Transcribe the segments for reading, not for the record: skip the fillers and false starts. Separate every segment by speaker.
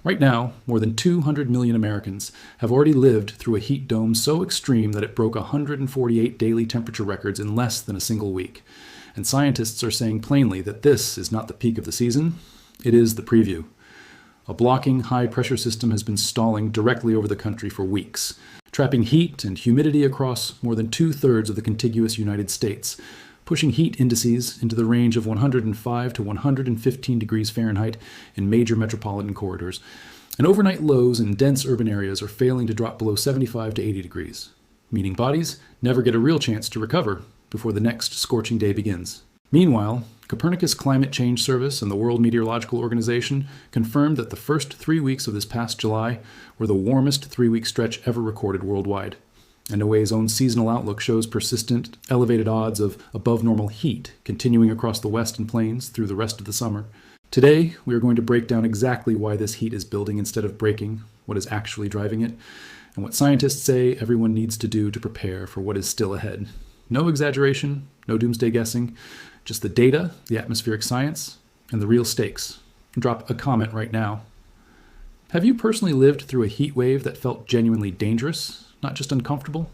Speaker 1: Right now, more than 200 million Americans have already lived through a heat dome so extreme that it broke 148 daily temperature records in less than a single week. And scientists are saying plainly that this is not the peak of the season, it is the preview. A blocking high-pressure system has been stalling directly over the country for weeks, trapping heat and humidity across more than two-thirds of the contiguous United States, pushing heat indices into the range of 105 to 115 degrees Fahrenheit in major metropolitan corridors, and overnight lows in dense urban areas are failing to drop below 75 to 80 degrees, meaning bodies never get a real chance to recover before the next scorching day begins. Meanwhile, Copernicus Climate Change Service and the World Meteorological Organization confirmed that the first 3 weeks of this past July were the warmest 3-week stretch ever recorded worldwide. And NOAA's own seasonal outlook shows persistent, elevated odds of above-normal heat continuing across the western plains through the rest of the summer. Today, we are going to break down exactly why this heat is building instead of breaking, what is actually driving it, and what scientists say everyone needs to do to prepare for what is still ahead. No exaggeration, no doomsday guessing, just the data, the atmospheric science, and the real stakes. Drop a comment right now. Have you personally lived through a heat wave that felt genuinely dangerous, not just uncomfortable?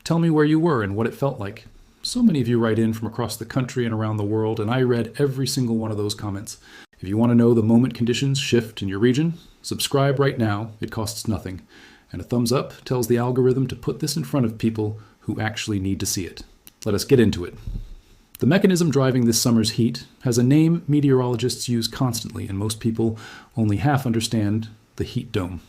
Speaker 1: Tell me where you were and what it felt like. So many of you write in from across the country and around the world, and I read every single one of those comments. If you want to know the moment conditions shift in your region, subscribe right now. It costs nothing. And a thumbs up tells the algorithm to put this in front of people who actually need to see it. Let us get into it. The mechanism driving this summer's heat has a name meteorologists use constantly, and most people only half understand: the heat dome.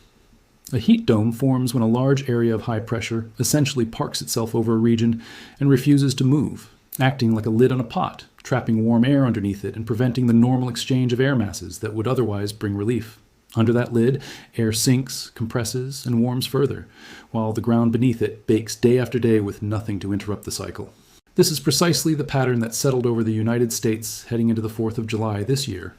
Speaker 1: A heat dome forms when a large area of high pressure essentially parks itself over a region and refuses to move, acting like a lid on a pot, trapping warm air underneath it and preventing the normal exchange of air masses that would otherwise bring relief. Under that lid, air sinks, compresses, and warms further, while the ground beneath it bakes day after day with nothing to interrupt the cycle. This is precisely the pattern that settled over the United States heading into the 4th of July this year,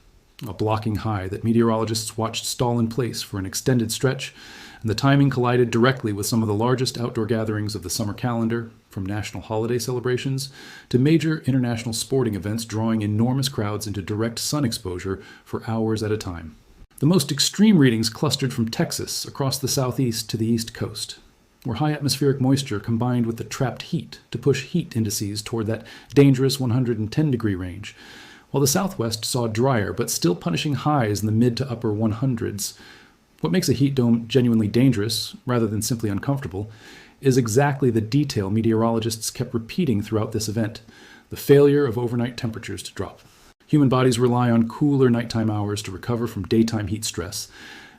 Speaker 1: a blocking high that meteorologists watched stall in place for an extended stretch, and the timing collided directly with some of the largest outdoor gatherings of the summer calendar, from national holiday celebrations to major international sporting events drawing enormous crowds into direct sun exposure for hours at a time. The most extreme readings clustered from Texas across the southeast to the east coast, where high atmospheric moisture combined with the trapped heat to push heat indices toward that dangerous 110-degree range, while the southwest saw drier but still punishing highs in the mid to upper 100s. What makes a heat dome genuinely dangerous, rather than simply uncomfortable, is exactly the detail meteorologists kept repeating throughout this event: the failure of overnight temperatures to drop. Human bodies rely on cooler nighttime hours to recover from daytime heat stress,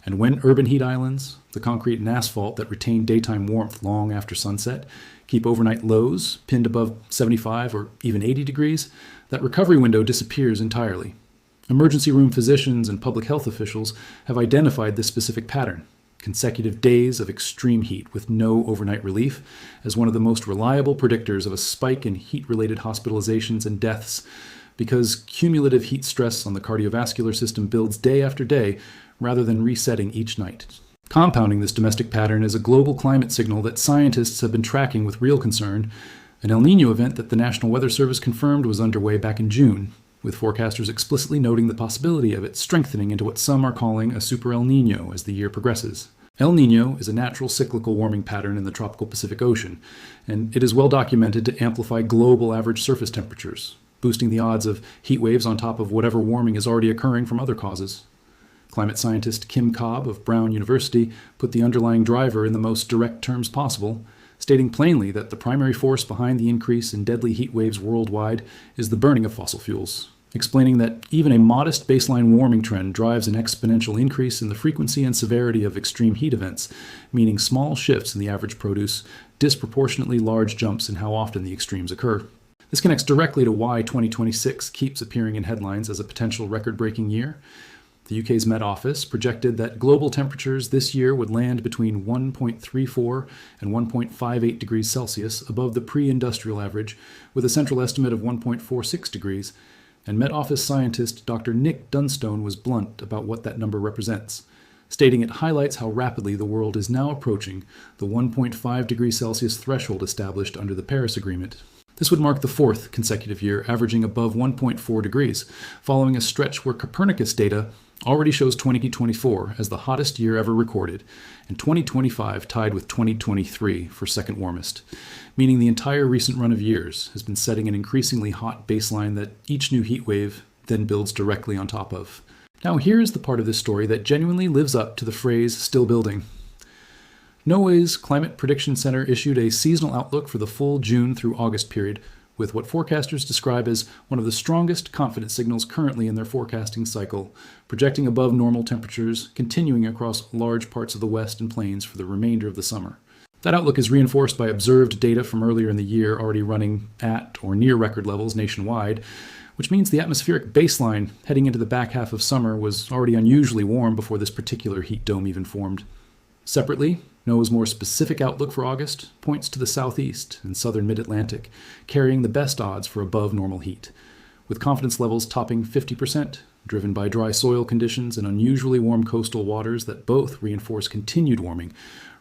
Speaker 1: and when urban heat islands, the concrete and asphalt that retain daytime warmth long after sunset, keep overnight lows pinned above 75 or even 80 degrees, that recovery window disappears entirely. Emergency room physicians and public health officials have identified this specific pattern: consecutive days of extreme heat with no overnight relief, as one of the most reliable predictors of a spike in heat-related hospitalizations and deaths, because cumulative heat stress on the cardiovascular system builds day after day rather than resetting each night. Compounding this domestic pattern is a global climate signal that scientists have been tracking with real concern, an El Niño event that the National Weather Service confirmed was underway back in June, with forecasters explicitly noting the possibility of it strengthening into what some are calling a super El Niño as the year progresses. El Niño is a natural cyclical warming pattern in the tropical Pacific Ocean, and it is well documented to amplify global average surface temperatures, boosting the odds of heat waves on top of whatever warming is already occurring from other causes. Climate scientist Kim Cobb of Brown University put the underlying driver in the most direct terms possible, stating plainly that the primary force behind the increase in deadly heat waves worldwide is the burning of fossil fuels, explaining that even a modest baseline warming trend drives an exponential increase in the frequency and severity of extreme heat events, meaning small shifts in the average produce disproportionately large jumps in how often the extremes occur. This connects directly to why 2026 keeps appearing in headlines as a potential record-breaking year. The UK's Met Office projected that global temperatures this year would land between 1.34 and 1.58 degrees Celsius above the pre-industrial average, with a central estimate of 1.46 degrees, and Met Office scientist Dr. Nick Dunstone was blunt about what that number represents, stating it highlights how rapidly the world is now approaching the 1.5 degrees Celsius threshold established under the Paris Agreement. This would mark the fourth consecutive year averaging above 1.4 degrees, following a stretch where Copernicus data already shows 2024 as the hottest year ever recorded, and 2025 tied with 2023 for second warmest, meaning the entire recent run of years has been setting an increasingly hot baseline that each new heat wave then builds directly on top of. Now here's the part of this story that genuinely lives up to the phrase "still building." NOAA's Climate Prediction Center issued a seasonal outlook for the full June through August period, with what forecasters describe as one of the strongest confidence signals currently in their forecasting cycle, projecting above normal temperatures continuing across large parts of the west and plains for the remainder of the summer. That outlook is reinforced by observed data from earlier in the year already running at or near record levels nationwide, which means the atmospheric baseline heading into the back half of summer was already unusually warm before this particular heat dome even formed. Separately, NOAA's more specific outlook for August points to the southeast and southern mid-Atlantic, carrying the best odds for above normal heat, with confidence levels topping 50%, driven by dry soil conditions and unusually warm coastal waters that both reinforce continued warming,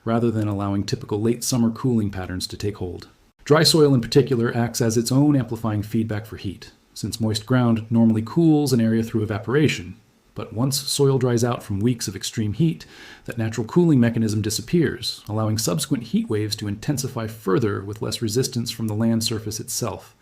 Speaker 1: rather than allowing typical late summer cooling patterns to take hold. Dry soil in particular acts as its own amplifying feedback for heat, since moist ground normally cools an area through evaporation. But once soil dries out from weeks of extreme heat, that natural cooling mechanism disappears, allowing subsequent heat waves to intensify further with less resistance from the land surface itself.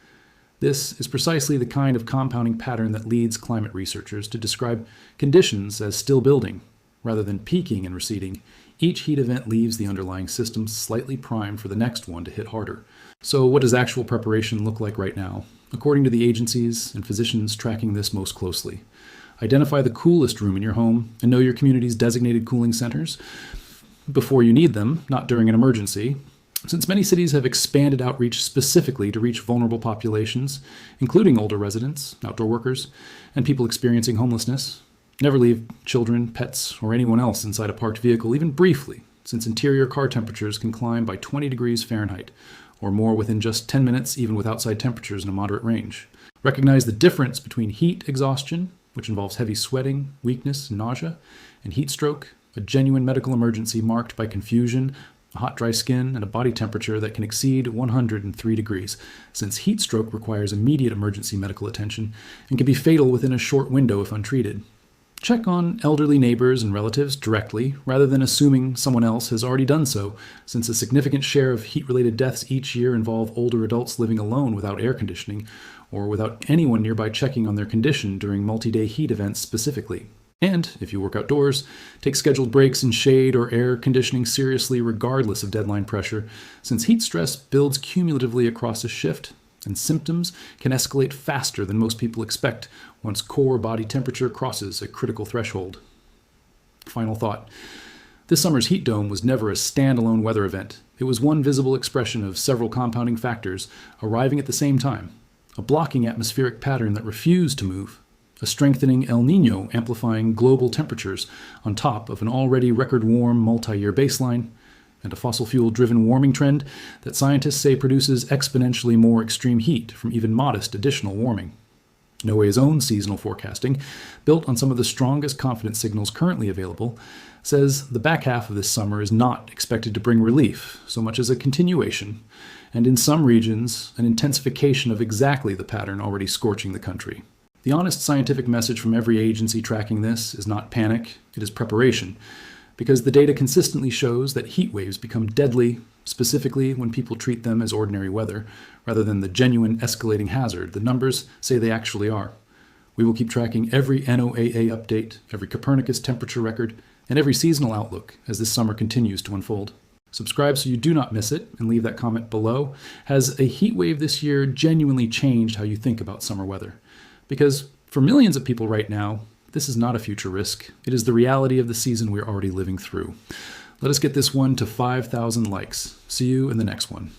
Speaker 1: This is precisely the kind of compounding pattern that leads climate researchers to describe conditions as still building. Rather than peaking and receding, each heat event leaves the underlying system slightly primed for the next one to hit harder. So what does actual preparation look like right now? According to the agencies and physicians tracking this most closely, identify the coolest room in your home and know your community's designated cooling centers before you need them, not during an emergency. Since many cities have expanded outreach specifically to reach vulnerable populations, including older residents, outdoor workers, and people experiencing homelessness, never leave children, pets, or anyone else inside a parked vehicle, even briefly, since interior car temperatures can climb by 20 degrees Fahrenheit, or more within just 10 minutes, even with outside temperatures in a moderate range. Recognize the difference between heat exhaustion, which involves heavy sweating, weakness, and nausea, and heat stroke, a genuine medical emergency marked by confusion, a hot, dry skin, and a body temperature that can exceed 103 degrees, since heat stroke requires immediate emergency medical attention and can be fatal within a short window if untreated. Check on elderly neighbors and relatives directly, rather than assuming someone else has already done so, since a significant share of heat-related deaths each year involve older adults living alone without air conditioning, or without anyone nearby checking on their condition during multi-day heat events specifically. And, if you work outdoors, take scheduled breaks in shade or air conditioning seriously regardless of deadline pressure, since heat stress builds cumulatively across a shift, and symptoms can escalate faster than most people expect once core body temperature crosses a critical threshold. Final thought. This summer's heat dome was never a standalone weather event. It was one visible expression of several compounding factors arriving at the same time. A blocking atmospheric pattern that refused to move, a strengthening El Niño amplifying global temperatures on top of an already record-warm multi-year baseline, and a fossil fuel-driven warming trend that scientists say produces exponentially more extreme heat from even modest additional warming. NOAA's own seasonal forecasting, built on some of the strongest confidence signals currently available, says the back half of this summer is not expected to bring relief so much as a continuation, and in some regions, an intensification of exactly the pattern already scorching the country. The honest scientific message from every agency tracking this is not panic, it is preparation, because the data consistently shows that heat waves become deadly, specifically when people treat them as ordinary weather, rather than the genuine escalating hazard the numbers say they actually are. We will keep tracking every NOAA update, every Copernicus temperature record, and every seasonal outlook as this summer continues to unfold. Subscribe so you do not miss it, and leave that comment below. Has a heat wave this year genuinely changed how you think about summer weather? Because for millions of people right now, this is not a future risk. It is the reality of the season we're already living through. Let us get this one to 5,000 likes. See you in the next one.